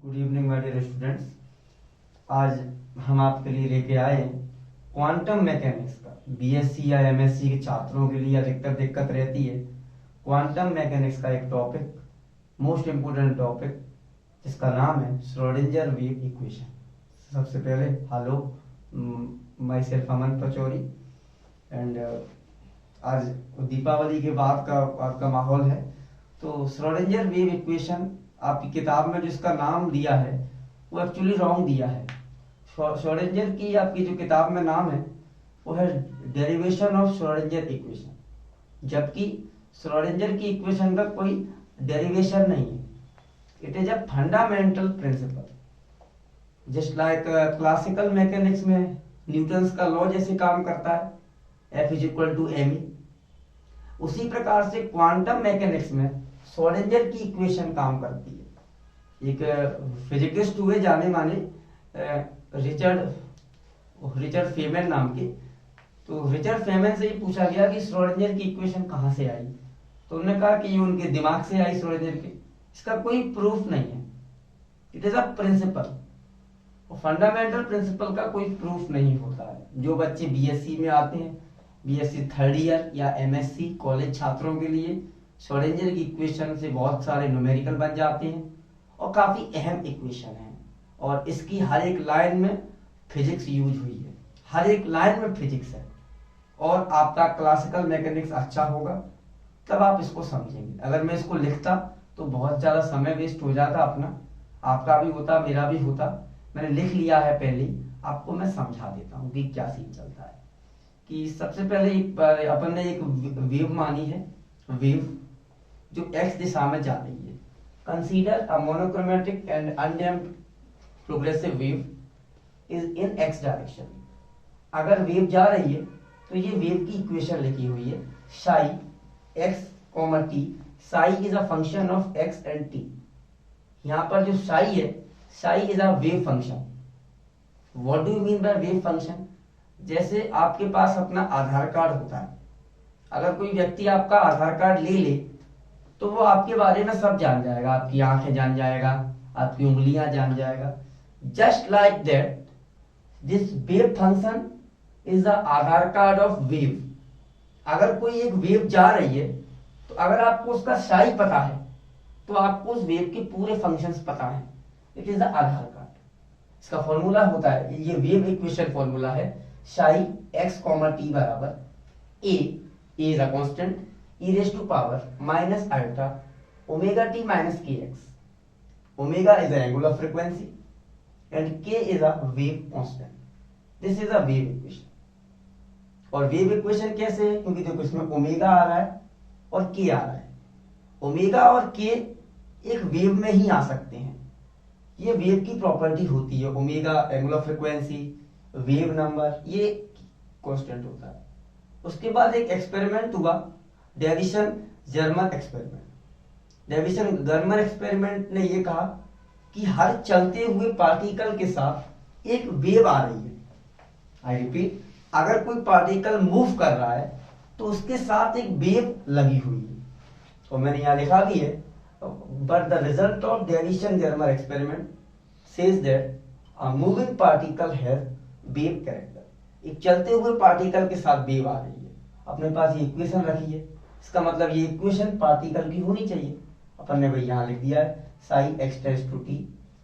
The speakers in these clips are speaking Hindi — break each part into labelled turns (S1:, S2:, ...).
S1: Good evening my dear students. आज हम आपके लिए लेके आए क्वांटम मैकेनिक्स का। बीएससी या एमएससी के छात्रों के लिए अधिकतर दिक्कत रहती है क्वांटम मैकेनिक्स का एक टॉपिक, मोस्ट इम्पोर्टेंट टॉपिक, जिसका नाम है श्रोडिंगर वेव इक्वेशन। सबसे पहले hello, my self Aman Pachauri and आज दीपावली के बाद का आपका माहौल है। तो श्रोडिंगर वेव इक्वेशन आपकी किताब में जिसका नाम दिया है वो एक्चुअली रॉन्ग दिया है। श्रोडिंगर की आपकी जो किताब में नाम है वो है डेरिवेशन ऑफ श्रोडिंगर इक्वेशन, जबकि श्रोडिंगर की इक्वेशन का कोई डेरिवेशन नहीं है। It is a fundamental principle, just like classical mechanics में न्यूटन्स का लॉ जैसे काम करता है, F is equal to M. उसी प्रकार से क्वांटम मैकेनिक्स में श्रोडिंगर की इक्वेशन काम करती है। एक फिजिकिस्ट हुए जाने माने रिचर्ड फेमन नाम के। तो रिचर्ड फेमन से ही पूछा गया कि श्रोडिंगर की इक्वेशन कहाँ से आई, तो उन्होंने कहा कि ये उनके दिमाग से आई श्रोडिंगर की। इसका कोई प्रूफ नहीं है, it is a principle. Fundamental principle का कोई प्रूफ नहीं होता है। जो बच्चे बीएससी में आते हैं, बीएससी थर्ड ईयर या एमएससी कॉलेज छात्रों के लिए श्रोडिंगर की इक्वेशन से बहुत सारे न्यूमेरिकल बन जाते हैं और काफी अहम इक्वेशन है। और इसकी हर एक लाइन में फिजिक्स यूज हुई है, हर एक लाइन में फिजिक्स है। और आपका क्लासिकल मैकेनिक्स अच्छा होगा तब आप इसको समझेंगे। अगर मैं इसको लिखता तो बहुत ज्यादा समय वेस्ट हो जाता अपना, आपका भी होता, मेरा भी होता। मैंने लिख लिया है पहले ही, आपको मैं समझा देता हूँ कि क्या सीन चलता है। कि सबसे पहले अपन ने एक वेव मानी है, वेव जो x दिशा में जा रही है। Consider a monochromatic and undamped progressive wave is in x direction. अगर वेव जा रही है तो ये वेव की इक्वेशन लिखी हुई है psi x, t। Psi is a function of x and t। यहाँ पर जो साई है, Sai is a wave function. What do you mean by wave function? जैसे आपके पास अपना आधार कार्ड होता है, अगर कोई व्यक्ति आपका आधार कार्ड ले ले तो वो आपके बारे में सब जान जाएगा, आपकी आंखें जान जाएगा, आपकी उंगलियां जान जाएगा। Just like that this wave function is the Aadhaar card of wave. अगर कोई एक वेव जा रही है तो अगर आपको उसका साई पता है तो आपको उस वेव के पूरे फंक्शंस पता है। It is the Aadhaar card. इसका फॉर्मूला होता है, ये वेव इक्वेशन फॉर्मूला है, साई x, t बराबर a is a constant, e raised to power minus iota omega t minus kx. Omega is the angular frequency and k is a wave constant. This is a wave equation. और वेव इक्वेशन कैसे है? क्योंकि देखो इसमें ओमेगा आ रहा है और के आ रहा है। ओमेगा और के एक वेव में ही आ सकते हैं, ये वेव की प्रॉपर्टी होती है। Omega angular frequency, wave number, ये कांस्टेंट होता है। उसके बाद एक एक्सपेरिमेंट हुआ, Davisson Germer experiment. Davisson Germer experiment ने यह कहा कि हर चलते हुए पार्टिकल के साथ एक वेव आ रही है। आई रिपीट, अगर कोई पार्टिकल मूव कर रहा है तो उसके साथ एक वेव लगी हुई है। तो मैंने यहां लिखा भी है, but the result of Davisson Germer experiment says that a moving particle has wave character. एक चलते हुए पार्टिकल के साथ वेव आ रही है। अपने पास ये इक्वेशन रखी है, इसका मतलब ये इक्वेशन पार्टिकल की होनी चाहिए। अपन ने भाई यहाँ लिख दिया है psi x tends to t,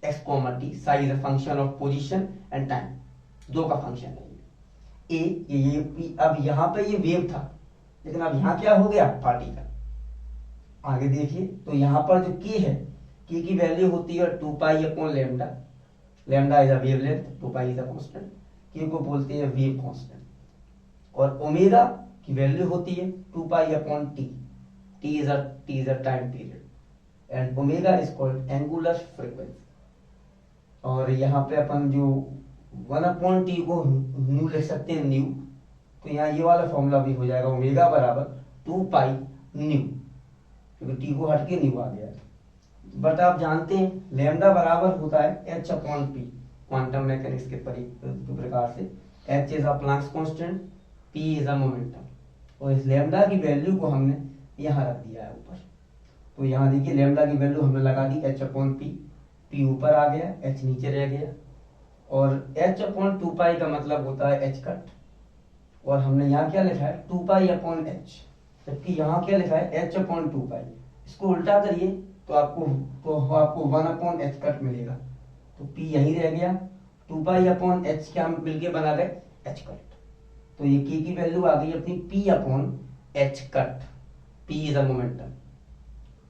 S1: x, t। Psi is a function of position and time, दो का फंक्शन है ये। ये अब यहाँ पे ये वेव था, लेकिन अब यहाँ क्या हो गया? पार्टिकल। आगे देखिए तो यहाँ पर जो k है, k की वैल्यू होती है 2 pi upon lambda. Lambda is a wavelength, 2 pi is a constant, k को बोलते हैं वेव कांस्टेंट। और ओमेगा की वैल्यू होती है 2 pi upon t। t is a time period and omega is called angular frequency. और यहाँ पे अपन जो 1 अपॉन t को न्यू लिख सकते हैं, न्यू। तो यहाँ ये वाला फॉर्मूला भी हो जाएगा, ओमेगा बराबर 2 पाई न्यू, क्योंकि t को हट के न्यू आ गया। बट आप जानते हैं लैम्डा बराबर होता है h upon p, quantum mechanics के प्रकार से। h is a Planck's constant, p is a momentum. और इस लैम्डा की वैल्यू को हमने यहाँ रख दिया है ऊपर। तो यहाँ देखिए लैम्डा की वैल्यू हमने लगा दी h अपॉन p P ऊपर आ गया, H नीचे रह गया, और H अपॉन 2 पाई का मतलब होता है H कट, और हमने यहाँ क्या लिखा है 2 पाई अपॉन H, जबकि यहाँ क्या लिखा है H अपॉन 2 पाई। इसको उल्टा करिए तो आपको 1 अपॉन H कट मिलेगा, तो P यहीं रह गया, 2 पाई अपॉन H क्या मिलके बना गए H कट। तो ये K की वैल्यू आ गई अपनी P upon H cut, P is a momentum.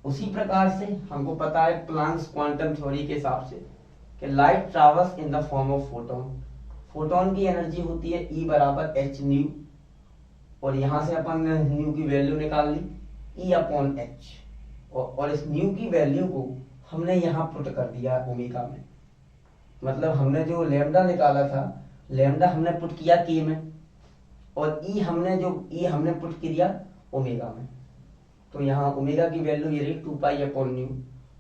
S1: उसी प्रकार से हमको पता है प्लैंक्स क्वांटम थ्योरी के हिसाब से कि light travels in the form of photon. Photon की एनर्जी होती है E बराबर h न्यू, और यहां से अपन ने न्यू की वैल्यू निकाल ली E अपॉन h, और इस न्यू की वैल्यू को हमने यहाँ पुट कर दिया ओमेगा में। मतलब हमने जो लैम्डा निकाला था, लैम्डा हमने पुट किया K में, और E हमने पुट किया ओमेगा में। तो यहाँ ओमेगा की वैल्यू ये रही 2 पाई अपॉन न्यू,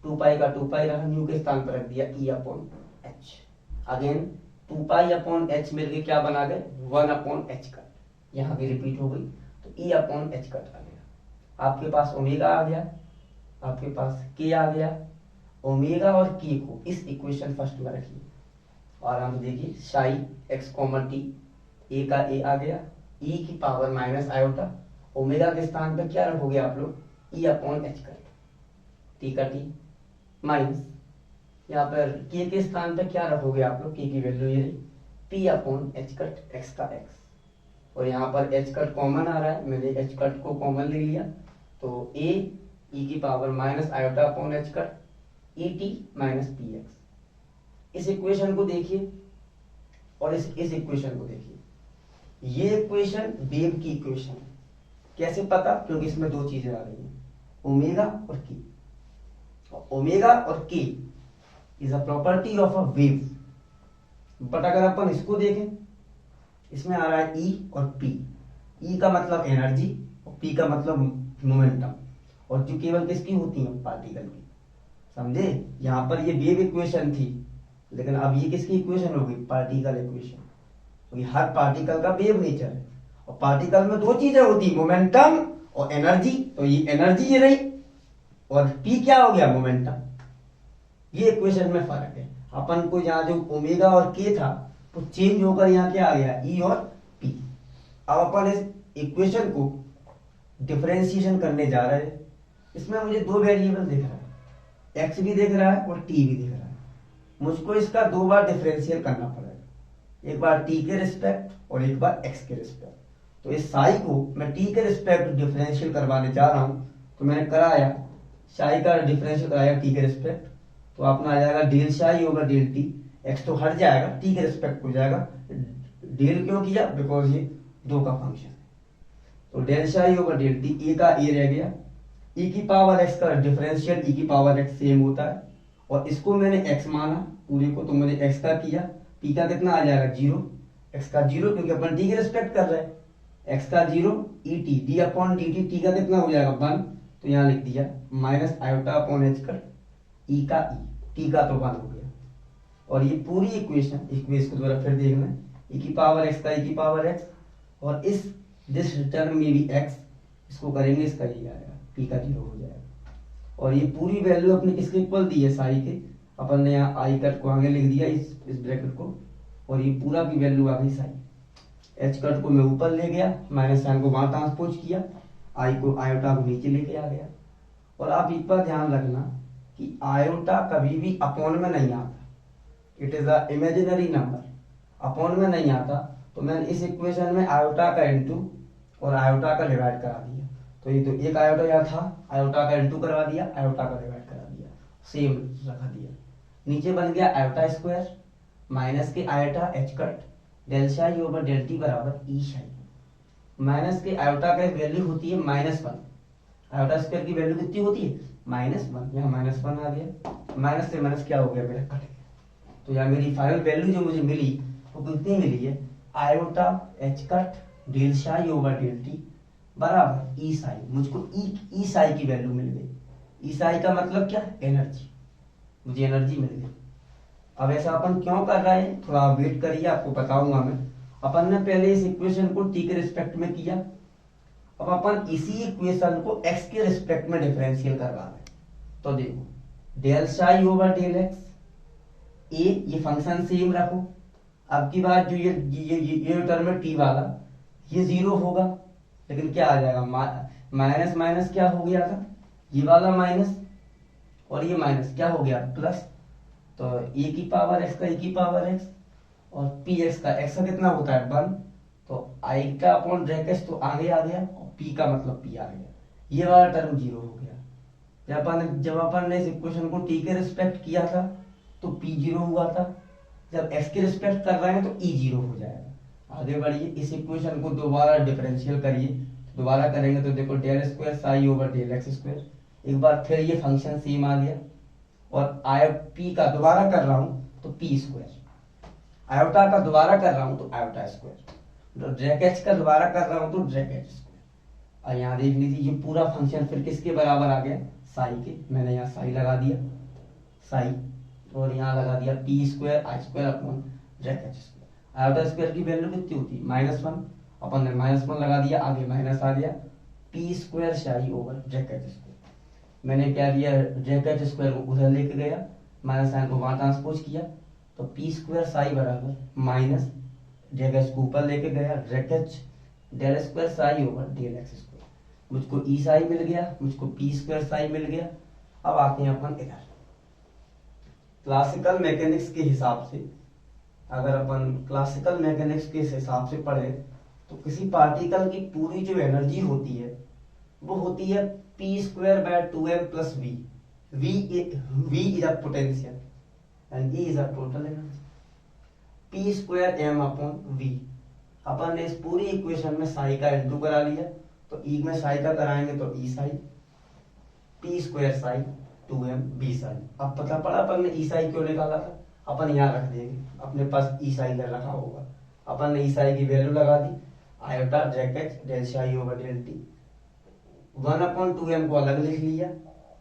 S1: 2 पाई का 2 पाई रहा, न्यू के स्थान पर रख दिया E upon h। Again 2 pi upon h मिलके क्या बना गए 1 अपॉन h कट, यहाँ भी रिपीट हो गई, तो E अपॉन h कट आ गया। आपके पास ओमेगा आ गया, आपके पास K आ गया। ओमेगा और K को इस इक्वेशन फर्स्ट में रखिए, और हम देखिए Sai x common t, a का a आ गया, e की पावर माइनस आयोटा, ओमेगा के स्थान पर क्या रखोगे आप लोग E upon h cut, t का t माइनस, यहाँ पर k के स्थान पर क्या रखोगे आप लोग, k की वैल्यू ये रही p upon h cut x का x, और यहाँ पर h कट कॉमन आ रहा है, मैंने h कट को कॉमन ले लिया, तो a e की power minus iota upon h cut e t minus P x. इस इक्वेशन को देखिए और इस इक्वेशन को देखिए, ये इक्वेशन वेव की इक्वेशन है। कैसे पता, क्योंकि इसमें दो चीजें आ रही हैं, ओमेगा और के। ओमेगा और के is a property of a wave, but अगर अपन इसको देखें, इसमें आ रहा है ई और पी। ई का मतलब एनर्जी और पी का मतलब मोमेंटम, और जो केवल किसकी होती है पार्टिकल की, समझे। यहाँ पर ये वेव इक्वेशन थी, लेकिन अब ये किसकी इक्वेशन होगी पार्टिकल इक्वेशन, क्योंकि हर पार्टिकल का वेव नेचर है, और पार्टिकल में दो चीजें होती मोमेंटम और एनर्जी, तो ये एनर्जी ये रही, और पी क्या हो गया मोमेंटम। ये इक्वेशन में फर्क है। अपन को यहाँ जो ओमेगा और के था वो चेंज होकर यहाँ क्या आ गया ई और पी। अब अपन इस इक्वेशन को डिफरेंशिएशन करने जा रहे हैं। इसमें मुझे दो वेरिएबल दिख रहा है, एक्स भी दिख रहा है और टी भी दिख रहा है। मुझको इसका दो बार डिफरेंशियल करना पड़ेगा, एक बार टी के रिस्पेक्ट और एक बार एक्स के रिस्पेक्ट। तो इस साई को मैं टी के रिस्पेक्ट डिफरेंशियल करवाने जा रहा हूं, तो मैंने कराया साई का डिफरेंशियल कराया टी के रिस्पेक्ट, तो अपना आ जाएगा डेल साई होगा डेल टी, एक्स तो हट जाएगा टी के रिस्पेक्ट हो जाएगा। डेल क्यों किया, बिकॉज ये दो का फंक्शन है, तो डेल साई होगा डेल टी, ए का ए रह गया, ई की पावर एक्स का डिफरेंशियल ई की पावर एक्स सेम होता है, और इसको मैंने एक्स माना पूरे को, तो मैंने एक्स का किया, पी का कितना आ जाएगा 0, एक्स का 0 क्योंकि अपन टी के रिस्पेक्ट कर रहे हैं, एक्स का 0 E T D upon D T, T का कितना हो जाएगा 1, तो यहाँ लिख दिया माइनस आयोटा अपॉन एच का ई का ई, टी का तो 1 हो गया। और ये पूरी इक्वेशन को दोबारा फिर देखना, ई की पावर एक्स का ई की पावर एक्स, और इस दिस टर्म में भी एक्स, इसको करेंगे इसका ये आएगा पी का 0 हो जाएगा। और ये पूरी वैल्यू अपने किसके इक्वल दी है साई के, अपन ने यहाँ आई कट को आगे लिख दिया इस ब्रैकेट को, और ये पूरा की वैल्यू आ गई साई। एच कट को मैं ऊपर ले गया, माइनस साइन को वहां ट्रांसपोज किया, आई को आयोटा को नीचे लेके आ गया। और आप एक बार ध्यान रखना कि आयोटा कभी भी अपॉन में नहीं आता, it is a imaginary number, upon में नहीं आता। तो मैंने इस इक्वेशन में आयोटा का इनटू और आयोटा का डिवाइड करा दिया, तो ये तो एक आयोटा यहाँ था, आयोटा का इनटू करवा दिया, आयोटा का डिवाइड करा दिया, सेम रखा दिया। नीचे बन गया आयोटा स्क्वायर माइनस के iota h cut del psi over del t बराबर ई साई। माइनस के आयोटा का वैल्यू होती है -1, आयोटा स्क्वायर की वैल्यू कितनी होती है -1, यहाँ -1 आ गया, माइनस से माइनस क्या हो गया मेरा कट गया। तो यहाँ मेरी फाइनल वैल्यू जो मुझे मिली वो कितनी मिली है, iota h cut del psi over del t बराबर ई साई। मुझको ई साई की वैल्यू मिल गई। ई साई का मतलब क्या, एनर्जी, मुझे एनर्जी मिल गई। अब ऐसा अपन क्यों कर रहे हैं, थोड़ा वेट करिए आपको बताऊंगा मैं। अपन ने पहले इस इक्वेशन को टी के रिस्पेक्ट में किया, अब अपन इसी इक्वेशन को एक्स के रिस्पेक्ट में डिफरेंशियल करवा रहे हैं। तो देखो del psi over del x ये फंक्शन सेम रखो। अब की बार जो ये टर्म है टी वाला, ये जीरो होगा, लेकिन क्या आ जाएगा, माइनस माइनस क्या हो गया था, ये वाला माइनस और ये माइनस क्या हो गया प्लस। तो ए की पावर एक्स का ए की पावर एक्स और पी एक्स का कितना होता है 1, तो आई का अपॉन ब्रैकेट तो आगे आ गया और पी का मतलब पी आ गया, ये वाला टर्म जीरो हो गया। जब अपन ने इस इक्वेशन को टी के रिस्पेक्ट किया था तो पी जीरो हुआ था, जब एक्स के रिस्पेक्ट कर रहे हैं तो ई जीरो हो जाएगा। आगे बढ़िए, इस इक्वेशन को दोबारा डिफरेंशियल करिए, दोबारा करेंगे तो देखो del square psi over del x square, एक बार फिर ये फंक्शन सेम आ गया, और आई पी का दोबारा कर रहा हूं तो पी स्क्वायर, आयोटा का दोबारा कर रहा हूं तो आयोटा स्क्वायर, तो ड्रैकेच का दोबारा कर रहा हूं तो ड्रैकेच स्क्वायर। और यहाँ देख लीजिए ये पूरा फंक्शन फिर किसके बराबर आ गया, साई के। मैंने यहाँ साई लगा दिया, साई, और यहाँ लगा दिया p square i square upon ड्रैकेच स्क्वायर। आयोटा स्क्वायर की वैल्यू कितनी होती है -1, अपन ने -1 लगा दिया, आगे माइनस आ गया, p square psi over bracket square. मैंने क्या किया, ड्रैकेच स्क्वायर को उधर लेके गया, माइनस साइन को वहां ट्रांसपोज किया, तो पी स्क्वायर साई बराबर माइनस ड्रैकेच को ऊपर लेके गया, bracket del square psi over del x square. मुझको ई साई मिल गया, मुझको पी स्क्वायर साई मिल गया। अब आते हैं अपन इधर क्लासिकल मैकेनिक्स के हिसाब से। अगर अपन क्लासिकल मैकेनिक्स के हिसाब से पढ़े तो किसी पार्टिकल की पूरी जो एनर्जी होती है वो होती है p square by 2m plus V. V is a potential and E is a total energy. P square m upon V. अपन ने इस पूरी इक्वेशन में साई का इंटू करा लिया, तो ई में साई का कराएंगे तो E psi, p square psi 2m V psi. अब पता पड़ा अपन ने ई साई क्यों निकाला था, अपन यहाँ रख देंगे, अपने पास ई साई रखा होगा। अपन ने ई साई की वैल्यू लगा दी, iota bracket del psi over del t. 1/2m को अलग लिख लिया,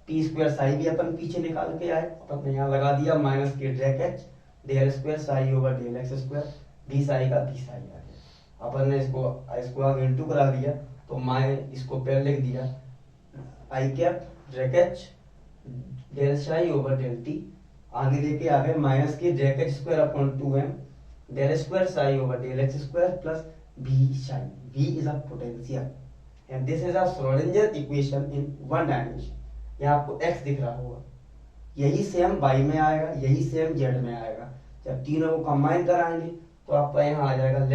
S1: पी स्क्वायर साई भी अपन पीछे निकाल के आए, अपन ने यहाँ लगा दिया माइनस के bracket del square psi over del x square, V psi का बी साई आ गया। अपन ने इसको आगे इंटू करा दिया, तो मैं इसको पहले लिख दिया i cap bracket del psi over del t, आगे लेके आ गए माइनस के bracket square upon 2m del square psi over del x square plus V psi. v is a potential and this is a Schrodinger equation in one dimension। यहाँ आपको x दिख रहा होगा, यही सेम y में आएगा, यही सेम z में आएगा। जब तीनों को कंबाइन कराएंगे तो आपका यहाँ आ जाएगा लेफ्ट